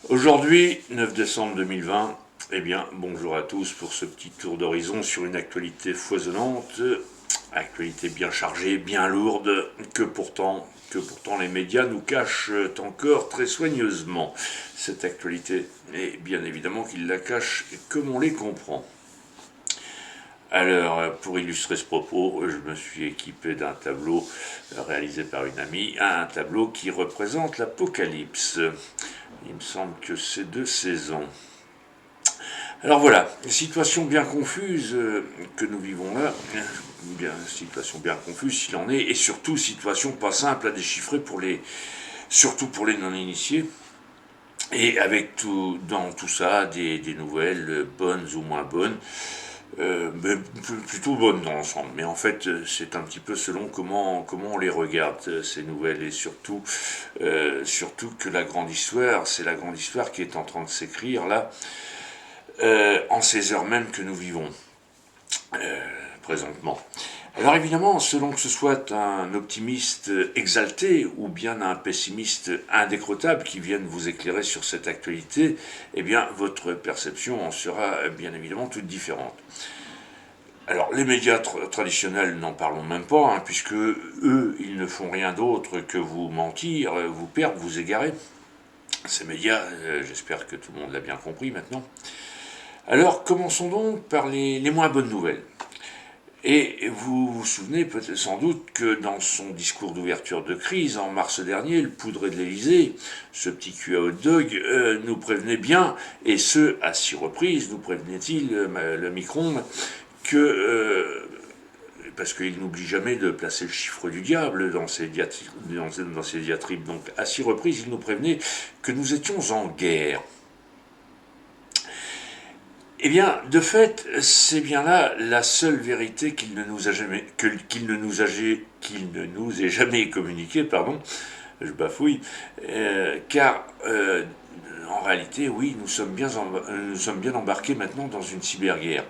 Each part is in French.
Aujourd'hui, 9 décembre 2020, eh bien, bonjour à tous pour ce petit tour d'horizon sur une actualité foisonnante, actualité bien chargée, bien lourde, que pourtant les médias nous cachent encore très soigneusement cette actualité. Et bien évidemment qu'ils la cachent comme on les comprend. Alors, pour illustrer ce propos, je me suis équipé d'un tableau réalisé par une amie, un tableau qui représente l'Apocalypse. Il me semble que c'est de saison. Alors voilà, situation bien confuse que nous vivons là, situation bien confuse s'il en est, et surtout situation pas simple à déchiffrer surtout pour les non-initiés. Et avec dans tout ça des nouvelles bonnes ou moins bonnes, mais plutôt bonnes dans l'ensemble. Mais en fait, c'est un petit peu selon comment on les regarde, ces nouvelles. Et surtout que la grande histoire, c'est la grande histoire qui est en train de s'écrire là, en ces heures même que nous vivons présentement. Alors évidemment, selon que ce soit un optimiste exalté ou bien un pessimiste indécrottable qui vienne vous éclairer sur cette actualité, eh bien votre perception en sera bien évidemment toute différente. Alors les médias traditionnels, n'en parlons même pas, puisque eux, ils ne font rien d'autre que vous mentir, vous perdre, vous égarer. Ces médias, j'espère que tout le monde l'a bien compris maintenant. Alors commençons donc par les moins bonnes nouvelles. Et vous vous souvenez peut-être sans doute que dans son discours d'ouverture de crise en mars dernier, le poudré de l'Élysée, ce petit cul à hot dog, nous prévenait bien, et ce à 6 reprises, nous prévenait-il, le micron, que parce qu'il n'oublie jamais de placer le chiffre du diable dans ses diatribes. Donc à 6 reprises, il nous prévenait que nous étions en guerre. Eh bien, de fait, c'est bien là la seule vérité qu'il ne nous a jamais, qu'il ne nous ait jamais communiquée, pardon, je bafouille, car en réalité, oui, nous sommes bien embarqués maintenant dans une cyberguerre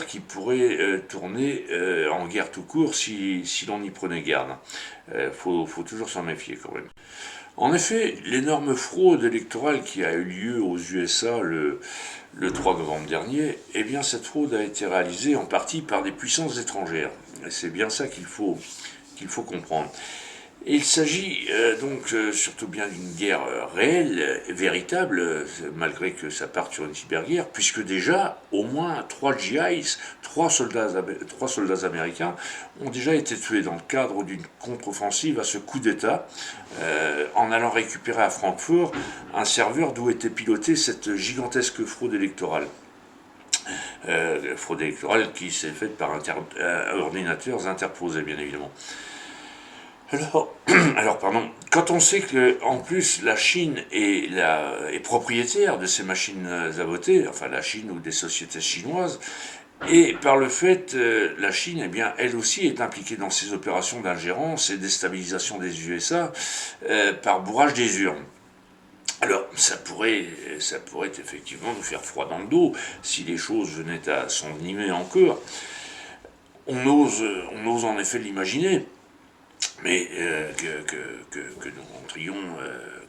qui pourrait tourner en guerre tout court si l'on y prenait garde. Faut toujours s'en méfier quand même. En effet, l'énorme fraude électorale qui a eu lieu aux USA le 3 novembre dernier, eh bien cette fraude a été réalisée en partie par des puissances étrangères. Et c'est bien ça qu'il faut comprendre. Et il s'agit donc surtout bien d'une guerre réelle, véritable, malgré que ça parte sur une cyberguerre, puisque déjà au moins 3 GIs, trois soldats américains, ont déjà été tués dans le cadre d'une contre-offensive à ce coup d'État, en allant récupérer à Francfort un serveur d'où était pilotée cette gigantesque fraude électorale. Fraude électorale qui s'est faite par ordinateurs interposés, bien évidemment. Alors, pardon, quand on sait que en plus la Chine est propriétaire de ces machines à voter, enfin la Chine ou des sociétés chinoises, et par le fait, la Chine, eh bien, elle aussi est impliquée dans ces opérations d'ingérence et déstabilisation des USA par bourrage des urnes. Alors, ça pourrait effectivement nous faire froid dans le dos si les choses venaient à s'envenimer encore. On ose en effet l'imaginer. Mais que nous rentrions,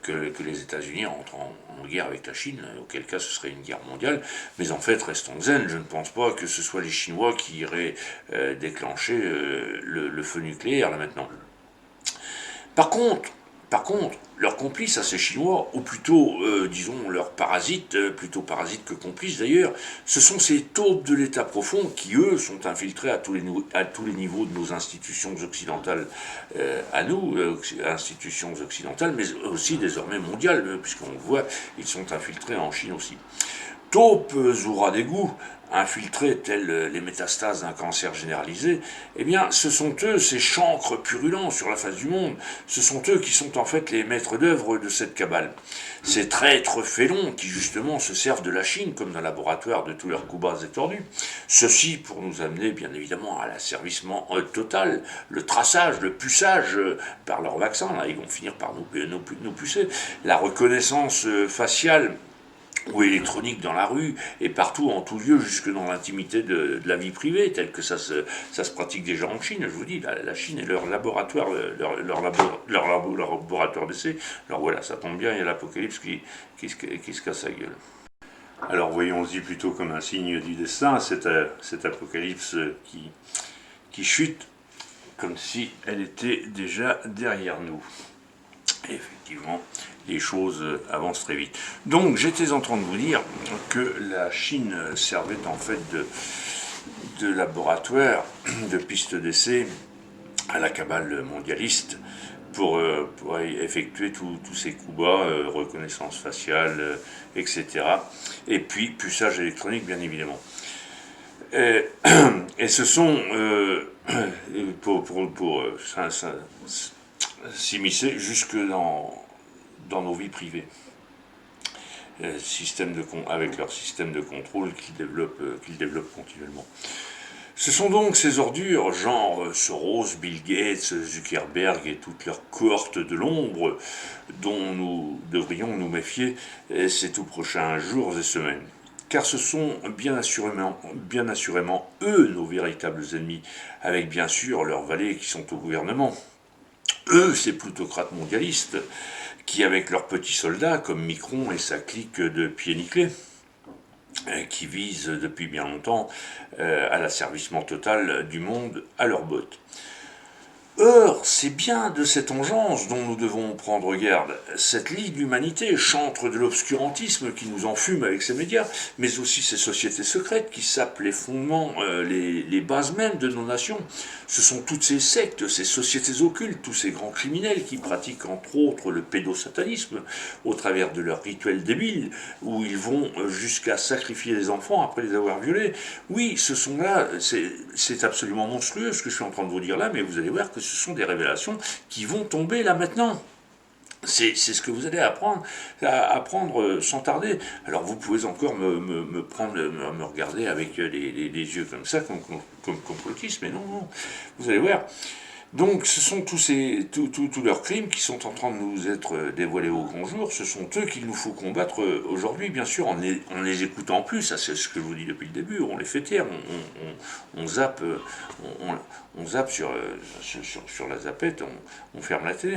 que les États-Unis rentrent en guerre avec la Chine, auquel cas ce serait une guerre mondiale. Mais en fait, restons zen, je ne pense pas que ce soit les Chinois qui iraient déclencher le feu nucléaire là maintenant. Par contre, par contre, leurs complices à ces Chinois, ou plutôt, disons, leurs parasites, plutôt parasites que complices d'ailleurs, ce sont ces taupes de l'État profond qui, eux, sont infiltrés à tous les niveaux de nos institutions occidentales, à nous, institutions occidentales, mais aussi désormais mondiales, puisqu'on le voit, ils sont infiltrés en Chine aussi. Taupes ou rats d'égout, infiltrés tels les métastases d'un cancer généralisé, eh bien, ce sont eux, ces chancres purulents sur la face du monde, ce sont eux qui sont en fait les maîtres d'œuvre de cette cabale. Ces traîtres félons qui justement se servent de la Chine comme d'un laboratoire de tous leurs coups bas et tordus. Ceci pour nous amener bien évidemment à l'asservissement total, le traçage, le puçage par leurs vaccins, là, ils vont finir par nous pucer, la reconnaissance faciale ou électronique dans la rue, et partout, en tout lieu, jusque dans l'intimité de la vie privée, tel que ça se pratique déjà en Chine. Je vous dis, la Chine est leur laboratoire, leur laboratoire d'essai. Alors voilà, ça tombe bien, il y a l'Apocalypse qui se casse la gueule. Alors voyons-y plutôt comme un signe du destin, cette Apocalypse qui chute, comme si elle était déjà derrière nous. Et effectivement, les choses avancent très vite. Donc j'étais en train de vous dire que la Chine servait en fait de laboratoire, de piste d'essai à la cabale mondialiste pour effectuer tous ces coups bas, reconnaissance faciale, etc. Et puis puçage électronique, bien évidemment. Et, et ce sont, pour s'immiscer jusque dans nos vies privées. Avec leur système de contrôle qu'ils développent continuellement. Ce sont donc ces ordures, genre Soros, Bill Gates, Zuckerberg et toute leur cohorte de l'ombre, dont nous devrions nous méfier ces tout prochains jours et semaines. Car ce sont bien assurément eux nos véritables ennemis, avec bien sûr leurs valets qui sont au gouvernement. Eux, ces plutocrates mondialistes, qui avec leurs petits soldats, comme Micron et sa clique de pieds nickelés, qui visent depuis bien longtemps à l'asservissement total du monde à leurs bottes. Or, c'est bien de cette engeance dont nous devons prendre garde. Cette ligue d'humanité, chantre de l'obscurantisme qui nous enfume avec ses médias, mais aussi ces sociétés secrètes qui sapent les fondements, les bases mêmes de nos nations. Ce sont toutes ces sectes, ces sociétés occultes, tous ces grands criminels qui pratiquent entre autres le pédosatanisme au travers de leurs rituels débiles, où ils vont jusqu'à sacrifier les enfants après les avoir violés. Oui, ce sont là, c'est absolument monstrueux ce que je suis en train de vous dire là, mais vous allez voir que ce sont des révélations qui vont tomber là maintenant. C'est ce que vous allez apprendre sans tarder. Alors vous pouvez encore me regarder avec les yeux comme ça, comme complotiste, mais non, vous allez voir. Donc ce sont tous leurs crimes qui sont en train de nous être dévoilés au grand jour. Ce sont eux qu'il nous faut combattre aujourd'hui, bien sûr, en les écoutant plus. Ça, c'est ce que je vous dis depuis le début. On les fait taire, on zappe, on zappe sur la zappette, on ferme la télé.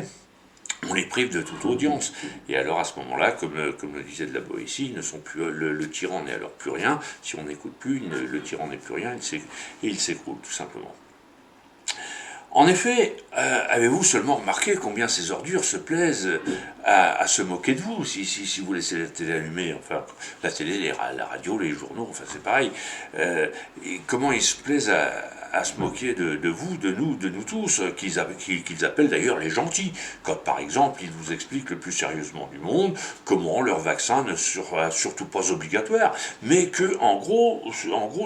On les prive de toute audience. Et alors à ce moment-là, comme le disait de la Boétie, ils ne sont plus, le tyran n'est alors plus rien. Si on n'écoute plus, le tyran n'est plus rien, et il s'écroule tout simplement. En effet, avez-vous seulement remarqué combien ces ordures se plaisent à se moquer de vous si vous laissez la télé allumée, enfin la télé, la radio, les journaux, enfin c'est pareil. Et comment ils se plaisent à se moquer de vous, de nous tous, qu'ils appellent d'ailleurs les gentils, quand par exemple ils vous expliquent le plus sérieusement du monde comment leur vaccin ne sera surtout pas obligatoire, mais que en gros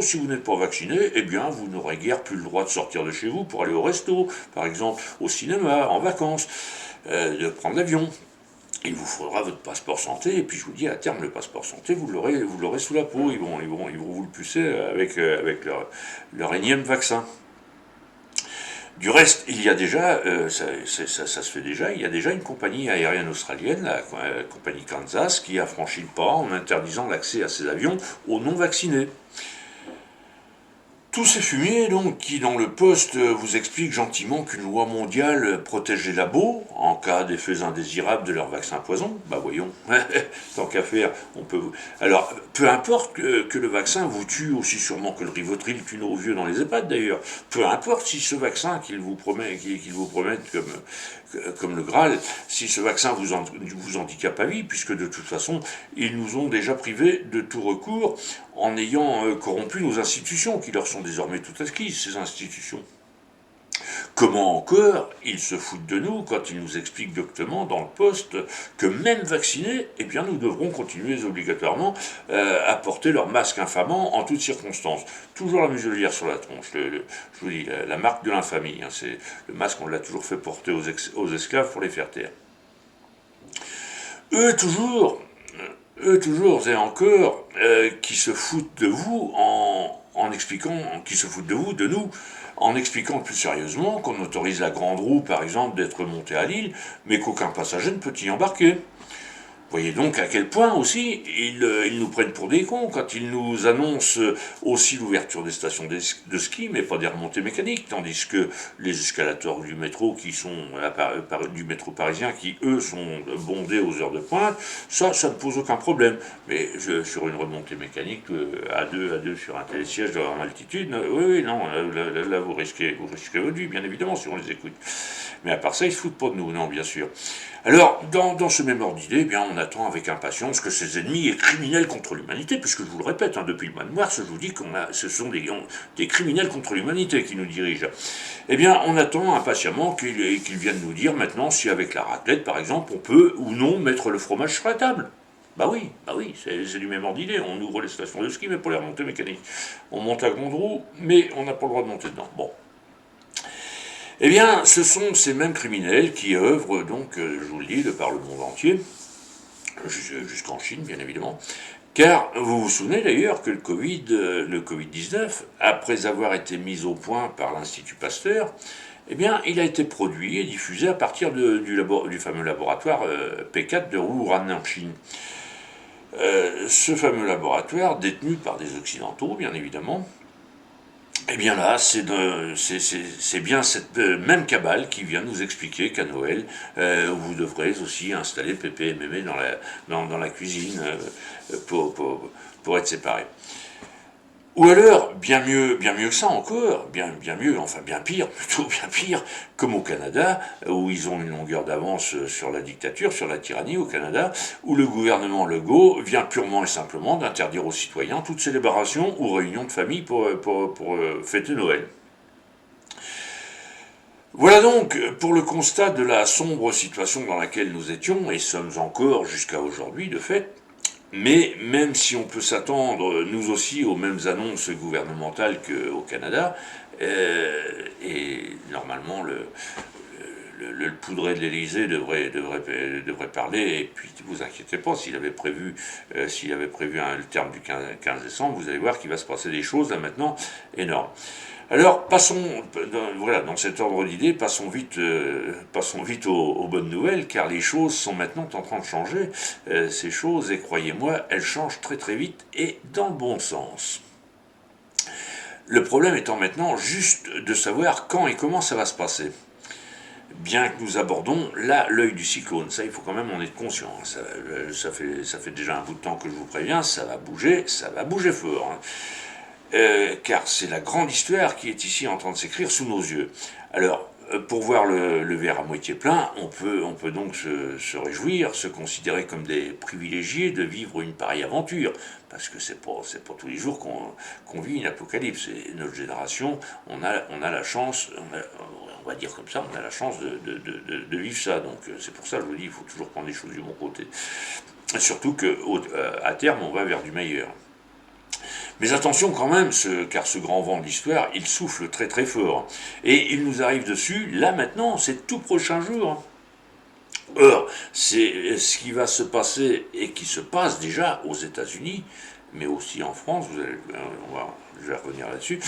si vous n'êtes pas vacciné, eh bien vous n'aurez guère plus le droit de sortir de chez vous pour aller au resto, par exemple au cinéma, en vacances, de prendre l'avion. Il vous faudra votre passeport santé, et puis je vous dis, à terme, le passeport santé, vous l'aurez sous la peau. Ils vont vous le pucer avec leur énième vaccin. Du reste, il y a déjà, ça se fait déjà, il y a déjà une compagnie aérienne australienne, la compagnie Kansas, qui a franchi le pas en interdisant l'accès à ses avions aux non-vaccinés. Tous ces fumiers, donc, qui dans le poste vous expliquent gentiment qu'une loi mondiale protège les labos en cas d'effets indésirables de leur vaccin poison, bah voyons, tant qu'à faire, on peut... Alors, peu importe que le vaccin vous tue aussi sûrement que le Rivotril tue nos vieux dans les EHPAD d'ailleurs, peu importe si ce vaccin qu'ils vous promettent comme le Graal, si ce vaccin vous handicape à vie, puisque de toute façon, ils nous ont déjà privés de tout recours en ayant corrompu nos institutions, qui leur sont désormais toutes acquises, ces institutions. Comment encore ils se foutent de nous quand ils nous expliquent doctement dans le poste que même vaccinés, eh bien nous devrons continuer obligatoirement à porter leur masque infamant en toutes circonstances. Toujours la muselière sur la tronche, je vous dis, la marque de l'infamie. Hein, c'est le masque, on l'a toujours fait porter aux esclaves pour les faire taire. Eux toujours et encore, qui se foutent de vous en expliquant, qui se foutent de nous, en expliquant plus sérieusement qu'on autorise la grande roue, par exemple, d'être montée à l'île, mais qu'aucun passager ne peut y embarquer. Voyez donc à quel point aussi ils nous prennent pour des cons quand ils nous annoncent aussi l'ouverture des stations de ski, mais pas des remontées mécaniques, tandis que les escalators du métro qui sont du métro parisien, qui eux sont bondés aux heures de pointe, ça ne pose aucun problème. Mais sur une remontée mécanique à deux sur un télésiège en altitude, oui, oui, non, là, vous risquez votre vie, bien évidemment, si on les écoute. Mais à part ça, ils se foutent pas de nous, non, bien sûr. Alors, dans ce même ordre d'idée, eh bien, on attend avec impatience que ces ennemis et criminels contre l'humanité, puisque je vous le répète, hein, depuis le mois de mars, je vous dis ce sont des criminels contre l'humanité qui nous dirigent. Eh bien, on attend impatiemment qu'ils viennent nous dire maintenant si avec la raclette, par exemple, on peut ou non mettre le fromage sur la table. Bah oui, c'est du même ordre d'idée. On ouvre les stations de ski, mais pour les remontées mécaniques. On monte à grande roue, mais on n'a pas le droit de monter dedans. Bon, eh bien, ce sont ces mêmes criminels qui œuvrent, donc, je vous le dis, de par le monde entier, jusqu'en Chine, bien évidemment. Car vous vous souvenez d'ailleurs que le Covid-19, après avoir été mis au point par l'Institut Pasteur, eh bien, il a été produit et diffusé à partir du fameux laboratoire P4 de Wuhan en Chine. Ce fameux laboratoire, détenu par des Occidentaux, bien évidemment, eh bien là, c'est bien cette même cabale qui vient nous expliquer qu'à Noël, vous devrez aussi installer Pépé et Mémé dans la cuisine pour être séparés. Ou alors, bien mieux que ça encore, bien mieux, enfin bien pire, plutôt bien pire, comme au Canada, où ils ont une longueur d'avance sur la dictature, sur la tyrannie au Canada, où le gouvernement Legault vient purement et simplement d'interdire aux citoyens toute célébration ou réunion de famille pour fêter Noël. Voilà donc pour le constat de la sombre situation dans laquelle nous étions, et sommes encore jusqu'à aujourd'hui de fait. Mais même si on peut s'attendre, nous aussi, aux mêmes annonces gouvernementales qu'au Canada, et normalement le poudré de l'Élysée devrait parler, et puis ne vous inquiétez pas, s'il avait prévu le terme du 15 décembre, vous allez voir qu'il va se passer des choses là maintenant énormes. Alors, dans cet ordre d'idées, passons vite aux bonnes nouvelles, car les choses sont maintenant en train de changer. Ces choses, et croyez-moi, elles changent très très vite et dans le bon sens. Le problème étant maintenant juste de savoir quand et comment ça va se passer. Bien que nous abordons là l'œil du cyclone, ça il faut quand même en être conscient. Ça fait déjà un bout de temps que je vous préviens, ça va bouger fort. Hein. Car c'est la grande histoire qui est ici en train de s'écrire sous nos yeux. Alors, pour voir le verre à moitié plein, on peut donc se réjouir, se considérer comme des privilégiés de vivre une pareille aventure, parce que c'est pas tous les jours qu'on vit une apocalypse. Et notre génération, on a la chance, on va dire comme ça, on a la chance de vivre ça. Donc c'est pour ça que je vous dis, il faut toujours prendre les choses du bon côté. Surtout qu'à terme, on va vers du meilleur. Mais attention quand même, car ce grand vent de l'histoire, il souffle très très fort. Et il nous arrive dessus, là maintenant, ces tout prochains jours. Or, c'est ce qui va se passer et qui se passe déjà aux États-Unis, mais aussi en France, je vais revenir là-dessus,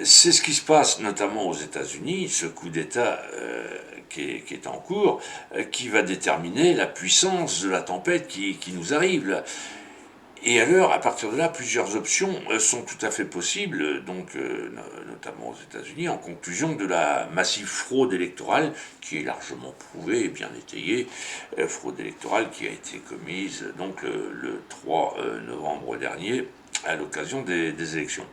c'est ce qui se passe notamment aux États-Unis, ce coup d'État qui est en cours, qui va déterminer la puissance de la tempête qui nous arrive là. Et alors, à partir de là, plusieurs options sont tout à fait possibles, donc notamment aux États-Unis, en conclusion de la massive fraude électorale qui est largement prouvée et bien étayée, fraude électorale qui a été commise donc le 3 novembre dernier à l'occasion des élections.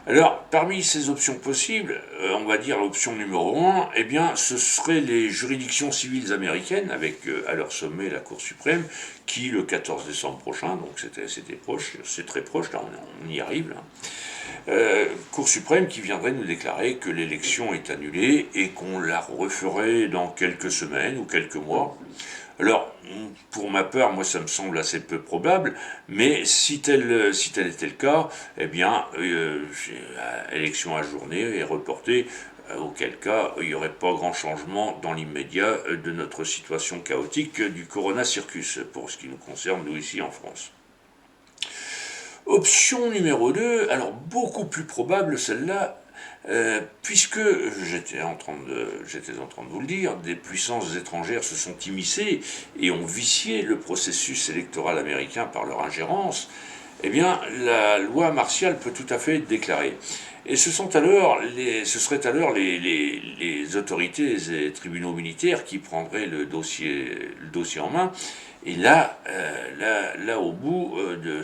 Alors, parmi ces options possibles, on va dire l'option numéro 1, eh bien, ce seraient les juridictions civiles américaines, avec à leur sommet la Cour suprême, qui, le 14 décembre prochain, donc c'était proche, c'est très proche, là on y arrive, là, Cour suprême qui viendrait nous déclarer que l'élection est annulée et qu'on la referait dans quelques semaines ou quelques mois. Alors, pour ma part, moi ça me semble assez peu probable, mais si tel était le cas, eh bien, élection ajournée et reportée, auquel cas il n'y aurait pas grand changement dans l'immédiat de notre situation chaotique du Corona Circus, pour ce qui nous concerne, nous ici en France. Option numéro 2, alors beaucoup plus probable celle-là, puisque j'étais en train de vous le dire, des puissances étrangères se sont immiscées et ont vicié le processus électoral américain par leur ingérence, eh bien, la loi martiale peut tout à fait être déclarée. Et ce seraient alors les autorités et tribunaux militaires qui prendraient le dossier en main. Et là, au bout de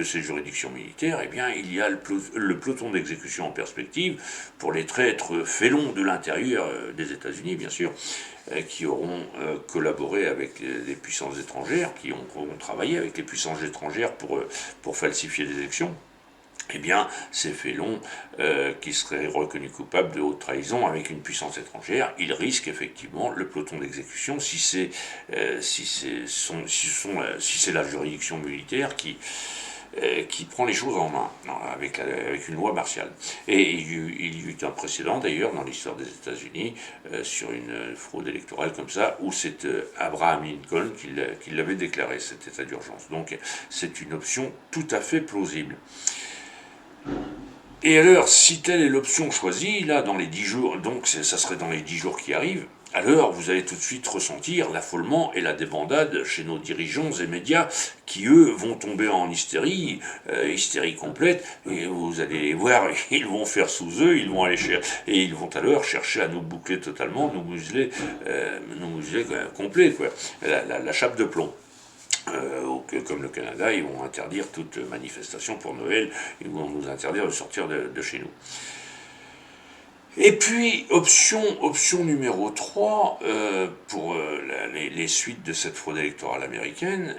ces juridictions militaires, eh bien, il y a le peloton d'exécution en perspective pour les traîtres félons de l'intérieur des États-Unis, bien sûr, qui auront collaboré avec les puissances étrangères, qui auront travaillé avec les puissances étrangères pour falsifier les élections. Eh bien, ces félons qui seraient reconnus coupables de haute trahison avec une puissance étrangère, ils risquent effectivement le peloton d'exécution si c'est la juridiction militaire qui prend les choses en main avec une loi martiale. Et il y eut un précédent d'ailleurs dans l'histoire des États-Unis sur une fraude électorale comme ça, où c'est Abraham Lincoln qui l'avait déclaré, cet état d'urgence. Donc c'est une option tout à fait plausible. Et alors, si telle est l'option choisie, là, dans les 10 jours, donc ça serait dans les 10 jours qui arrivent, alors vous allez tout de suite ressentir l'affolement et la débandade chez nos dirigeants et médias qui, eux, vont tomber en hystérie, hystérie complète, et vous allez les voir, ils vont faire sous eux, ils vont aller et ils vont alors chercher à nous boucler totalement, nous museler complet, quoi, la chape de plomb. Comme le Canada, ils vont interdire toute manifestation pour Noël, ils vont nous interdire de sortir de chez nous. Et puis, option numéro 3, pour les suites de cette fraude électorale américaine,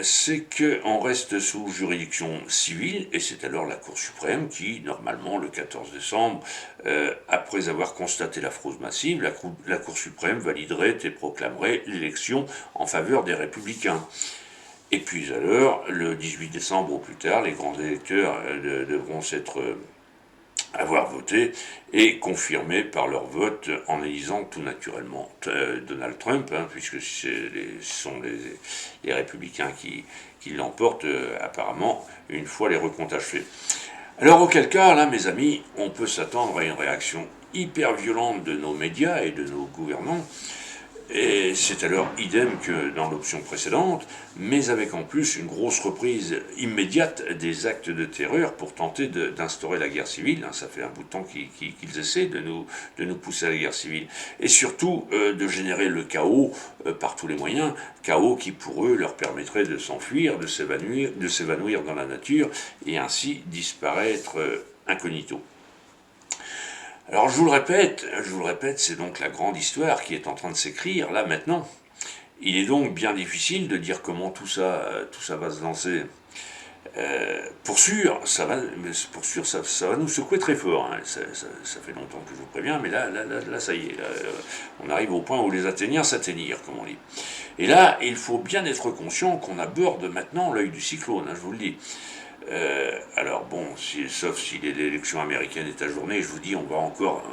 c'est qu'on reste sous juridiction civile, et c'est alors la Cour suprême qui, normalement, le 14 décembre, après avoir constaté la fraude massive, la Cour suprême validerait et proclamerait l'élection en faveur des républicains. Et puis alors, le 18 décembre ou plus tard, les grands électeurs devront avoir voté et confirmé par leur vote en élisant tout naturellement Donald Trump, puisque ce sont les républicains qui l'emportent apparemment une fois les recomptages faits. Alors auquel cas, là mes amis, on peut s'attendre à une réaction hyper violente de nos médias et de nos gouvernants. Et c'est alors idem que dans l'option précédente, mais avec en plus une grosse reprise immédiate des actes de terreur pour tenter d'instaurer la guerre civile. Ça fait un bout de temps qu'ils essaient de nous pousser à la guerre civile. Et surtout de générer le chaos par tous les moyens, chaos qui pour eux leur permettrait de s'enfuir, de s'évanouir dans la nature et ainsi disparaître incognito. Alors je vous le répète, c'est donc la grande histoire qui est en train de s'écrire là maintenant. Il est donc bien difficile de dire comment tout ça va se lancer. Pour sûr, ça va nous secouer très fort. Ça fait longtemps que je vous préviens, mais là, ça y est. On arrive au point où les Athéniens s'atteignirent, comme on dit. Et là, il faut bien être conscient qu'on aborde maintenant l'œil du cyclone, je vous le dis. Alors bon, sauf si l'élection américaine est ajournée, je vous dis, on va encore,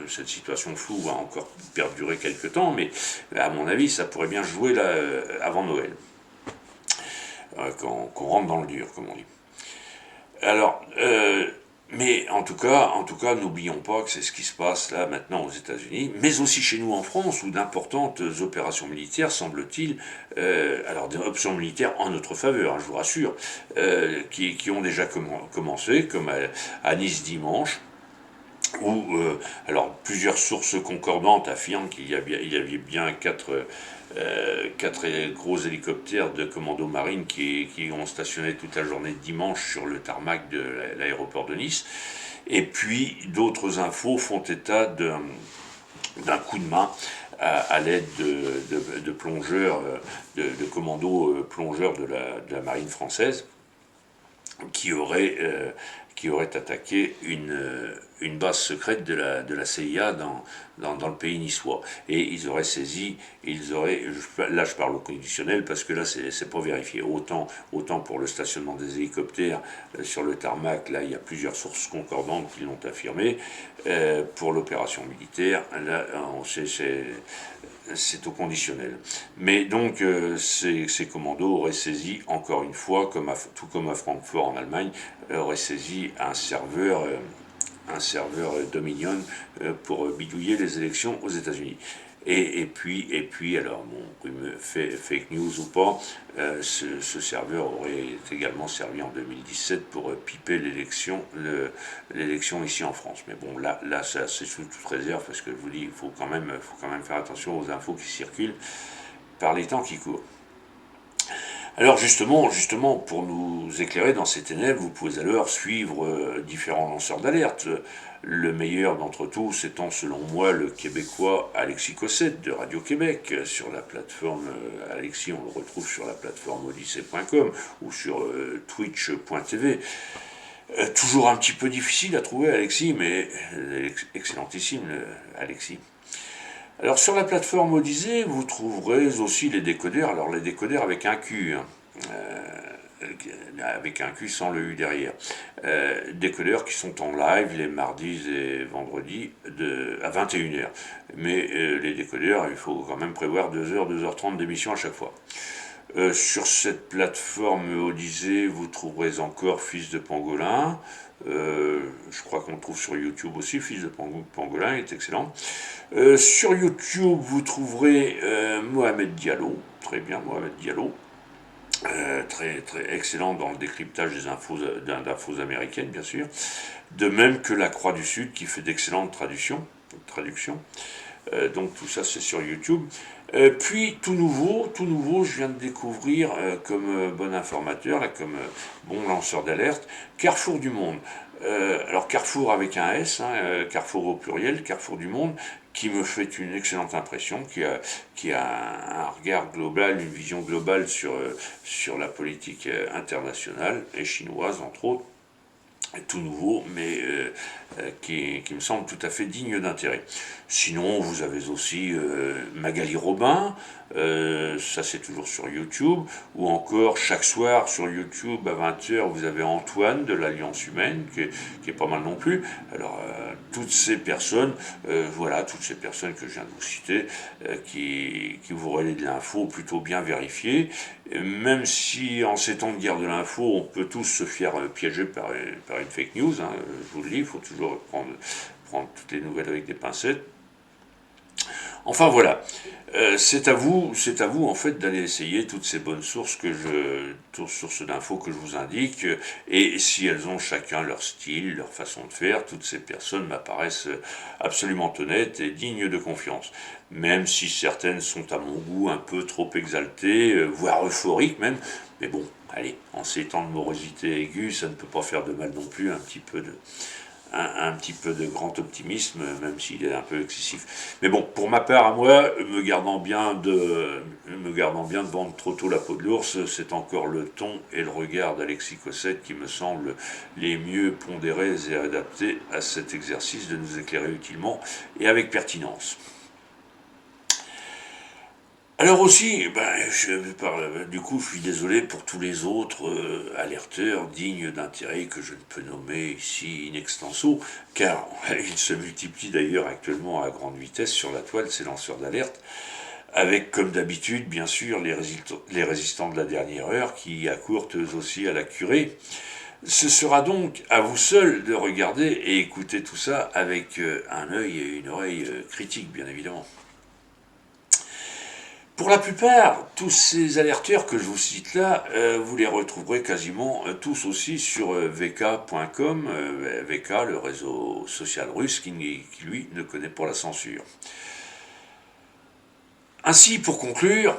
cette situation floue va encore perdurer quelques temps, mais à mon avis, ça pourrait bien jouer là avant Noël, qu'on rentre dans le dur, comme on dit. Alors, mais en tout cas, n'oublions pas que c'est ce qui se passe là maintenant aux États-Unis, mais aussi chez nous en France, où d'importantes opérations militaires, semble-t-il, alors des options militaires en notre faveur, je vous rassure, qui ont déjà commencé, comme à Nice dimanche, où alors plusieurs sources concordantes affirment qu'il y avait bien quatre gros hélicoptères de commando marine qui ont stationné toute la journée de dimanche sur le tarmac de l'aéroport de Nice. Et puis d'autres infos font état d'un coup de main à l'aide de plongeurs, de commandos plongeurs de la marine française qui auraient attaqué une base secrète de la CIA dans le pays niçois. Et ils auraient saisi, là je parle au conditionnel parce que là c'est pas vérifié. Autant pour le stationnement des hélicoptères sur le tarmac, là il y a plusieurs sources concordantes qui l'ont affirmé. Pour l'opération militaire, là c'est au conditionnel. Mais donc ces commandos auraient saisi, encore une fois, tout comme à Francfort en Allemagne, auraient saisi un serveur Dominion pour bidouiller les élections aux États-Unis. Et puis, alors, bon, fake news ou pas, ce serveur aurait également servi en 2017 pour piper l'élection ici en France. Mais bon, là c'est sous toute réserve, parce que je vous dis, il faut quand même faire attention aux infos qui circulent par les temps qui courent. Alors justement, pour nous éclairer dans ces ténèbres, vous pouvez alors suivre différents lanceurs d'alerte. Le meilleur d'entre tous étant, selon moi, le Québécois Alexis Cossette de Radio-Québec. Sur la plateforme, Alexis, on le retrouve sur la plateforme odyssée.com ou sur twitch.tv. Toujours un petit peu difficile à trouver, Alexis, mais excellentissime, Alexis. Alors sur la plateforme Odyssée, vous trouverez aussi les décodeurs. Alors les décodeurs avec un Q, avec un Q sans le U derrière. Décodeurs qui sont en live les mardis et vendredis à 21h. Mais les décodeurs, il faut quand même prévoir 2h, 2h30 d'émission à chaque fois. Sur cette plateforme Odyssée, vous trouverez encore Fils de Pangolin. Je crois qu'on le trouve sur YouTube aussi. Fils de Pangolin est excellent. Sur YouTube, vous trouverez Mohamed Diallo. Très bien, Mohamed Diallo. Très excellent dans le décryptage des infos américaines, bien sûr. De même que La Croix du Sud, qui fait d'excellentes traductions. Donc tout ça, c'est sur YouTube. Puis tout nouveau, je viens de découvrir comme bon informateur, là, comme bon lanceur d'alerte, Carrefour du Monde. Alors Carrefour avec un S, Carrefour au pluriel, Carrefour du Monde, qui me fait une excellente impression, qui a un regard global, une vision globale sur la politique internationale et chinoise, entre autres. Tout nouveau, mais qui me semble tout à fait digne d'intérêt. Sinon, vous avez aussi Magali Robin, ça c'est toujours sur YouTube, ou encore chaque soir sur YouTube à 20h, vous avez Antoine de l'Alliance Humaine, qui est pas mal non plus. Alors, toutes ces personnes que je viens de vous citer, qui vous relaient de l'info plutôt bien vérifiée, même si en ces temps de guerre de l'info, on peut tous se faire piéger par une fake news, je vous le dis, il faut toujours prendre toutes les nouvelles avec des pincettes. Enfin voilà, c'est à vous en fait d'aller essayer toutes ces bonnes sources sources d'infos que je vous indique, et si elles ont chacun leur style, leur façon de faire, toutes ces personnes m'apparaissent absolument honnêtes et dignes de confiance. Même si certaines sont à mon goût un peu trop exaltées, voire euphoriques même, mais bon, allez, en ces temps de morosité aiguë, ça ne peut pas faire de mal non plus, un petit peu de grand optimisme, même s'il est un peu excessif. Mais bon, pour ma part à moi, me gardant bien de vendre trop tôt la peau de l'ours, c'est encore le ton et le regard d'Alexis Cossette qui me semblent les mieux pondérés et adaptés à cet exercice de nous éclairer utilement et avec pertinence. Alors aussi, du coup, je suis désolé pour tous les autres alerteurs dignes d'intérêt que je ne peux nommer ici in extenso, car ils se multiplient d'ailleurs actuellement à grande vitesse sur la toile, ces lanceurs d'alerte, avec comme d'habitude, bien sûr, les résistants de la dernière heure qui accourent eux aussi à la curée. Ce sera donc à vous seuls de regarder et écouter tout ça avec un œil et une oreille critiques, bien évidemment. Pour la plupart, tous ces alerteurs que je vous cite là, vous les retrouverez quasiment tous aussi sur vk.com, VK, le réseau social russe qui lui ne connaît pas la censure. Ainsi, pour conclure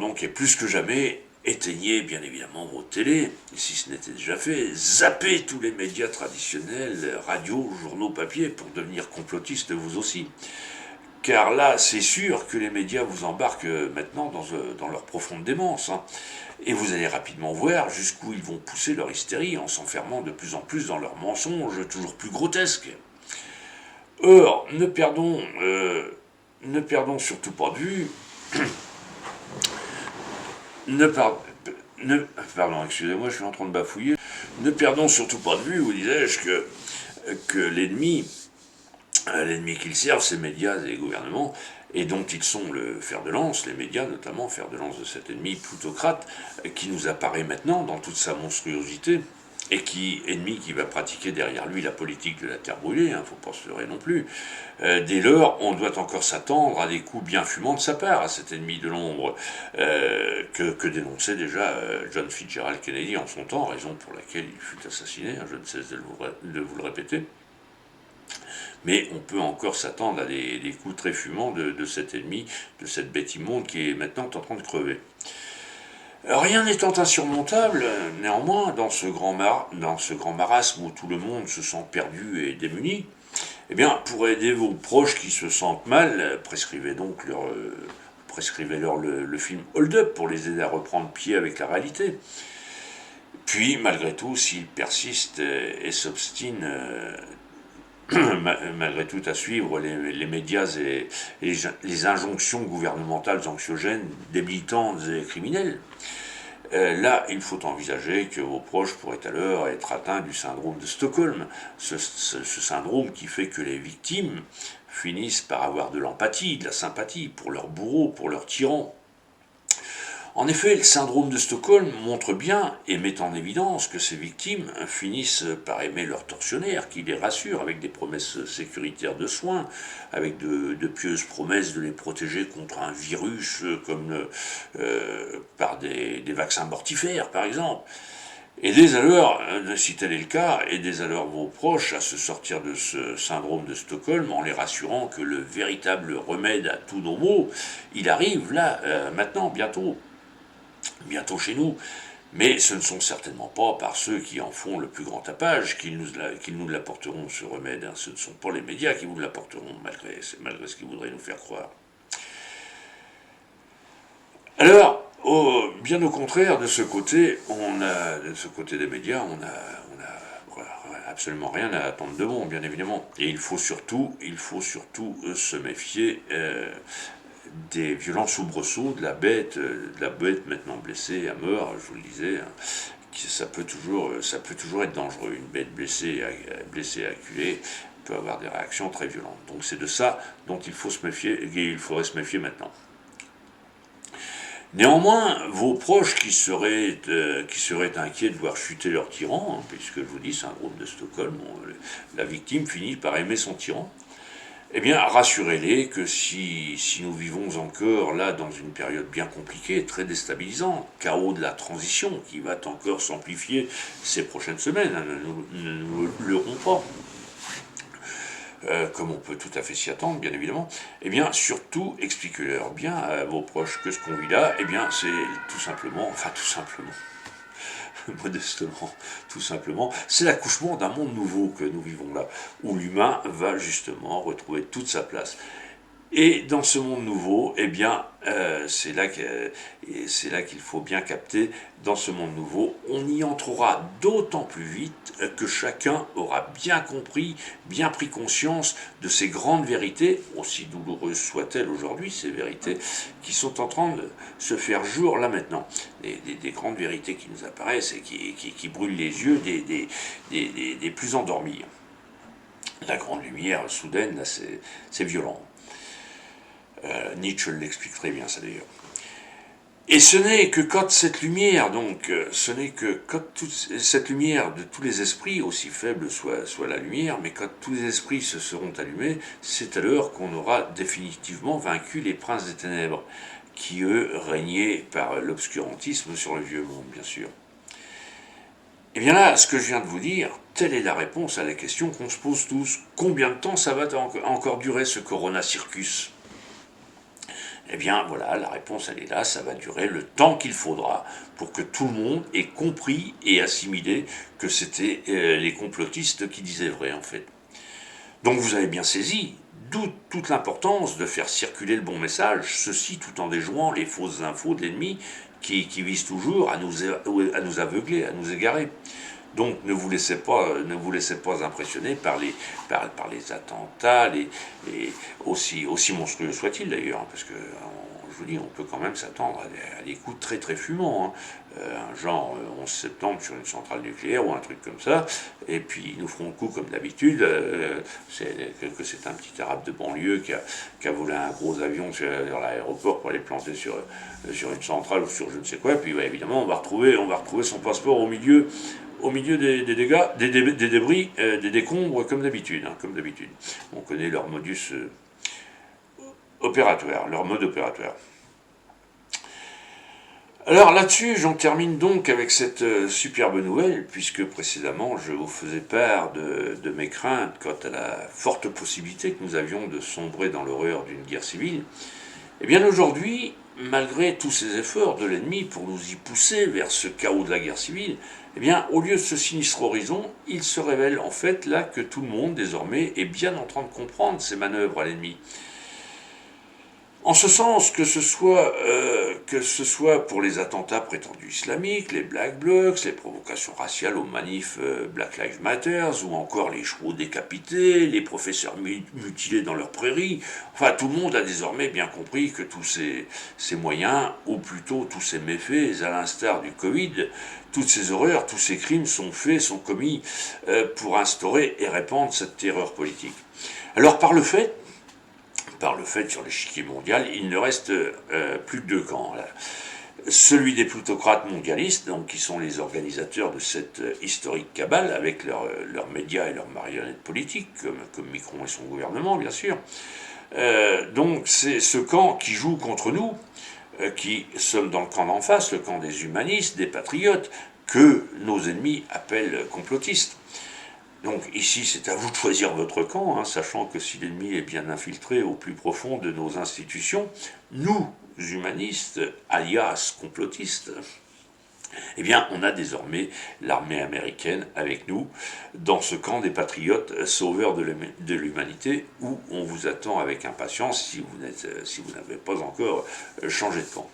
donc, et plus que jamais, éteignez bien évidemment vos télés, si ce n'était déjà fait, zappez tous les médias traditionnels, radio, journaux, papier, pour devenir complotistes vous aussi. car là, c'est sûr que les médias vous embarquent maintenant dans leur profonde démence. Hein. Et vous allez rapidement voir jusqu'où ils vont pousser leur hystérie en s'enfermant de plus en plus dans leurs mensonges toujours plus grotesques. Or, ne perdons surtout pas de vue, ne, par- pardon, excusez-moi, je suis en train de bafouiller, ne perdons surtout pas de vue, vous disais-je, que l'ennemi qu'ils servent, ces médias et les gouvernements, et dont ils sont le fer de lance, les médias notamment, fer de lance de cet ennemi plutocrate, qui nous apparaît maintenant dans toute sa monstruosité, et ennemi qui va pratiquer derrière lui la politique de la terre brûlée, il ne faut pas se leurrer non plus. Dès lors, on doit encore s'attendre à des coups bien fumants de sa part, à cet ennemi de l'ombre, que dénonçait déjà John Fitzgerald Kennedy en son temps, raison pour laquelle il fut assassiné, hein, je ne cesse de vous le répéter. Mais on peut encore s'attendre à des coups très fumants de cet ennemi, de cette bête immonde qui est maintenant en train de crever. Rien n'étant insurmontable, néanmoins, dans ce grand marasme où tout le monde se sent perdu et démuni, eh bien, pour aider vos proches qui se sentent mal, prescrivez-leur le film Hold Up pour les aider à reprendre pied avec la réalité. Puis, malgré tout, s'ils persistent et s'obstinent, malgré tout à suivre les médias et les injonctions gouvernementales anxiogènes, débilitantes et criminelles, là, il faut envisager que vos proches pourraient alors être atteints du syndrome de Stockholm, ce syndrome qui fait que les victimes finissent par avoir de l'empathie, de la sympathie pour leurs bourreaux, pour leurs tyrans. En effet, le syndrome de Stockholm montre bien et met en évidence que ces victimes finissent par aimer leurs tortionnaires, qui les rassurent avec des promesses sécuritaires de soins, avec de pieuses promesses de les protéger contre un virus comme par des vaccins mortifères, par exemple. Aidez alors, si tel est le cas, aidez alors vos proches à se sortir de ce syndrome de Stockholm en les rassurant que le véritable remède à tous nos maux, il arrive là, maintenant, bientôt chez nous, mais ce ne sont certainement pas par ceux qui en font le plus grand tapage qu'ils nous l'apporteront, ce remède. Hein. Ce ne sont pas les médias qui vous l'apporteront, malgré ce qu'ils voudraient nous faire croire. Alors, bien au contraire, de ce côté des médias, on a absolument rien à attendre de bon, bien évidemment. Et il faut surtout se méfier des violents soubresauts de la bête maintenant blessée à mort, je vous le disais, hein, ça peut toujours être dangereux. Une bête blessée et acculée peut avoir des réactions très violentes. Donc c'est de ça dont il faudrait se méfier maintenant. Néanmoins, vos proches qui seraient inquiets de voir chuter leur tyran, hein, puisque je vous dis, syndrome de Stockholm, la victime finit par aimer son tyran, eh bien, rassurez-les que si nous vivons encore là dans une période bien compliquée, très déstabilisante, chaos de la transition qui va encore s'amplifier ces prochaines semaines, hein, ne nous leurrons pas, comme on peut tout à fait s'y attendre, bien évidemment, eh bien, surtout, expliquez-leur bien à vos proches que ce qu'on vit là, eh bien, c'est tout simplement, modestement, tout simplement, c'est l'accouchement d'un monde nouveau que nous vivons là, où l'humain va justement retrouver toute sa place. Et dans ce monde nouveau, eh bien, c'est là qu'il faut bien capter, dans ce monde nouveau, on y entrera d'autant plus vite que chacun aura bien compris, bien pris conscience de ces grandes vérités, aussi douloureuses soient-elles aujourd'hui, ces vérités qui sont en train de se faire jour là maintenant. Des grandes vérités qui nous apparaissent et qui brûlent les yeux des plus endormis. La grande lumière soudaine, là, c'est violent. Nietzsche l'explique très bien, ça d'ailleurs. Et ce n'est que quand cette lumière, cette lumière de tous les esprits, aussi faible soit la lumière, mais quand tous les esprits se seront allumés, c'est alors qu'on aura définitivement vaincu les princes des ténèbres, qui eux régnaient par l'obscurantisme sur le vieux monde, bien sûr. Et bien là, ce que je viens de vous dire, telle est la réponse à la question qu'on se pose tous. Combien de temps ça va encore durer ce Corona Circus ? Eh bien voilà, la réponse elle est là, ça va durer le temps qu'il faudra pour que tout le monde ait compris et assimilé que c'était les complotistes qui disaient vrai en fait. Donc vous avez bien saisi, d'où toute l'importance de faire circuler le bon message, ceci tout en déjouant les fausses infos de l'ennemi qui visent toujours à nous aveugler, à nous égarer. Donc ne vous laissez pas impressionner par les attentats, aussi monstrueux soient-ils d'ailleurs, hein, parce que je vous dis, on peut quand même s'attendre à des coups très très fumants, hein. Un genre 11 septembre sur une centrale nucléaire ou un truc comme ça, et puis ils nous feront le coup comme d'habitude, que c'est un petit arabe de banlieue qui a volé un gros avion sur l'aéroport pour aller planter sur une centrale ou sur je ne sais quoi, et puis ouais, évidemment on va retrouver son passeport au milieu des dégâts, des débris, des décombres, comme d'habitude. Hein, comme d'habitude. On connaît leur modus opératoire, leur mode opératoire. Alors là-dessus, j'en termine donc avec cette superbe nouvelle, puisque précédemment je vous faisais part de mes craintes quant à la forte possibilité que nous avions de sombrer dans l'horreur d'une guerre civile. Eh bien aujourd'hui, malgré tous ces efforts de l'ennemi pour nous y pousser vers ce chaos de la guerre civile, eh bien, au lieu de ce sinistre horizon, il se révèle en fait là que tout le monde désormais est bien en train de comprendre ces manœuvres à l'ennemi. En ce sens, que ce soit pour les attentats prétendus islamiques, les Black Blocs, les provocations raciales aux manifs Black Lives Matter, ou encore les chevaux décapités, les professeurs mutilés dans leurs prairies, enfin tout le monde a désormais bien compris que tous ces moyens, ou plutôt tous ces méfaits, à l'instar du Covid, toutes ces horreurs, tous ces crimes sont commis pour instaurer et répandre cette terreur politique. Alors par le fait sur l'échiquier mondial, il ne reste plus que deux camps. Là. Celui des plutocrates mondialistes, donc, qui sont les organisateurs de cette historique cabale, avec leurs médias et leurs marionnettes politiques, comme Macron et son gouvernement, bien sûr. Donc c'est ce camp qui joue contre nous, qui sommes dans le camp d'en face, le camp des humanistes, des patriotes, que nos ennemis appellent complotistes. Donc ici, c'est à vous de choisir votre camp, hein, sachant que si l'ennemi est bien infiltré au plus profond de nos institutions, nous, humanistes, alias complotistes, eh bien, on a désormais l'armée américaine avec nous dans ce camp des patriotes sauveurs de l'humanité, où on vous attend avec impatience si vous n'avez pas encore changé de camp.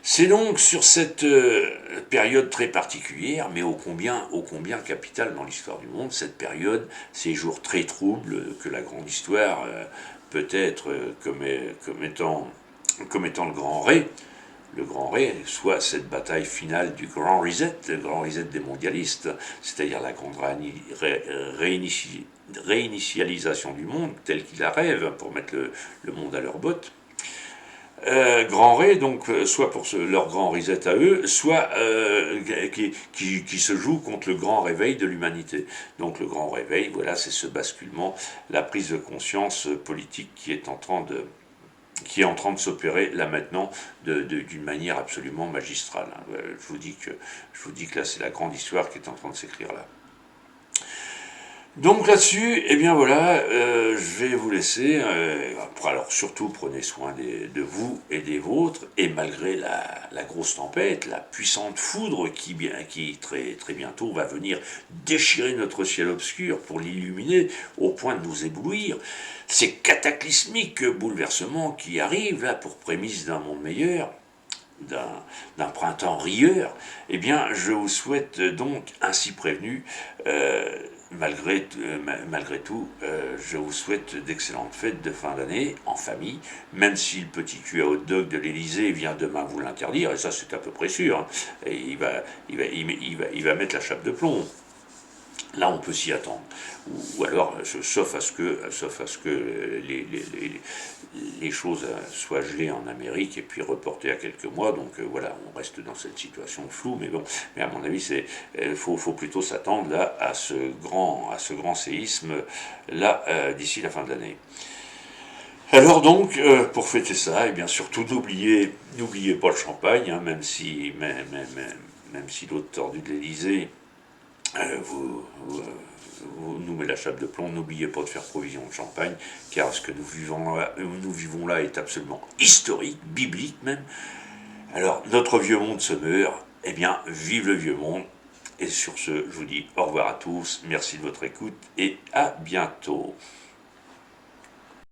C'est donc sur cette période très particulière, mais ô combien capitale dans l'histoire du monde, cette période, ces jours très troubles que la grande histoire peut être comme étant le Grand Ré, soit cette bataille finale du Grand Reset, le Grand Reset des mondialistes, c'est-à-dire la grande réinitialisation du monde tel qu'il la rêve pour mettre le monde à leur botte. Grand Ré, donc, soit pour leur grand reset à eux, soit qui se joue contre le grand réveil de l'humanité. Donc le grand réveil, voilà, c'est ce basculement, la prise de conscience politique qui est en train de s'opérer là maintenant d'une manière absolument magistrale. Je vous dis que là, c'est la grande histoire qui est en train de s'écrire là. Donc là-dessus, eh bien voilà, je vais vous laisser. Alors surtout, prenez soin de vous et des vôtres. Et malgré la grosse tempête, la puissante foudre qui très, très bientôt va venir déchirer notre ciel obscur pour l'illuminer au point de nous éblouir, ces cataclysmiques bouleversements qui arrivent là pour prémisse d'un monde meilleur, d'un printemps rieur, eh bien je vous souhaite donc, ainsi prévenu, malgré tout, je vous souhaite d'excellentes fêtes de fin d'année en famille, même si le petit cul à hot dog de l'Elysée vient demain vous l'interdire, et ça c'est à peu près sûr, hein, et il va mettre la chape de plomb. Là, on peut s'y attendre. Ou alors, sauf à ce que les choses soient gelées en Amérique et puis reportées à quelques mois. Donc voilà, on reste dans cette situation floue. Mais bon, mais à mon avis, faut plutôt s'attendre là à ce grand séisme là d'ici la fin de l'année. Alors donc, pour fêter ça, et bien surtout n'oubliez pas le champagne, hein, même si l'autre tordu de l'Elysée vous nous met la chape de plomb, n'oubliez pas de faire provision de champagne, car ce que nous vivons là est absolument historique, biblique même. Alors, notre vieux monde se meurt, eh bien, vive le vieux monde. Et sur ce, je vous dis au revoir à tous, merci de votre écoute et à bientôt.